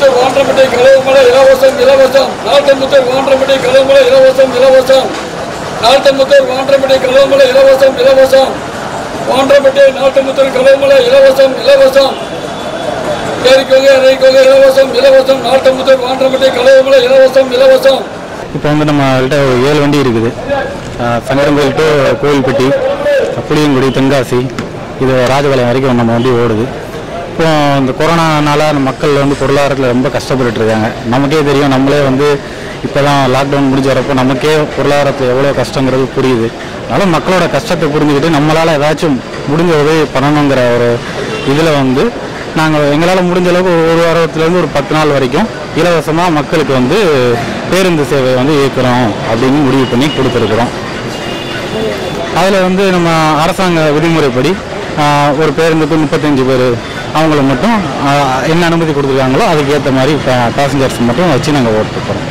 நாட்டமுத்தூர் வாண்டம்பட்டி கழுவுமலை இலவசம் இலவசம். நாட்டமுத்தூர் வாண்டம்பட்டி கழுவுமலை இலவசம் இலவசம். நாட்டமுத்தூர் வாண்டம்பட்டி கழுவுமலை இலவசம் இலவசம். வாண்டம்பட்டி நாட்டமுத்தூர் கழுவுமலை இலவசம் இலவசம். ஏறிக்கோங்க இறங்கிக்கோங்க இலவசம் இலவசம். நாட்டமுத்தூர் வாண்டம்பட்டி கழுவுமலை இலவசம் இலவசம். இப்போ வந்து நம்மகிட்ட 7 வண்டி இருக்குது. சங்கரங்கோயில் டு கோவில்பட்டி, புளியங்குடி, தென்காசி, இது ராஜபாளையம் வரைக்கும் நம்ம வண்டி ஓடுது. இப்போ இந்த கொரோனானால மக்கள் வந்து பொருளாதாரத்தில் ரொம்ப கஷ்டப்பட்டு இருக்காங்க. நமக்கே தெரியும், நம்மளே வந்து இப்போ தான் லாக்டவுன் முடிஞ்ச வரப்போ நமக்கே பொருளாதாரத்தில் எவ்வளோ கஷ்டங்கிறது புரியுது. அதனால் மக்களோட கஷ்டத்தை புரிஞ்சுக்கிட்டு நம்மளால் ஏதாச்சும் முடிஞ்ச உதவி பண்ணணுங்கிற ஒரு இதில் வந்து நாங்கள் எங்களால் முடிஞ்ச அளவுக்கு ஒரு வாரத்துலேருந்து ஒரு 10 நாள் வரைக்கும் இலவசமாக மக்களுக்கு வந்து பேருந்து சேவை வந்து இயக்கிறோம் அப்படின்னு முடிவு பண்ணி கொடுத்துருக்குறோம். அதில் வந்து நம்ம அரசாங்க விதிமுறைப்படி ஒரு பேருந்துக்கு 35 பேர் அவங்கள மட்டும் என்ன அனுமதி கொடுத்துருக்காங்களோ அதுக்கு ஏற்ற மாதிரி பேசஞ்சர்ஸ் மட்டும் வச்சு நாங்கள் ஓட்டிருக்கிறோம்.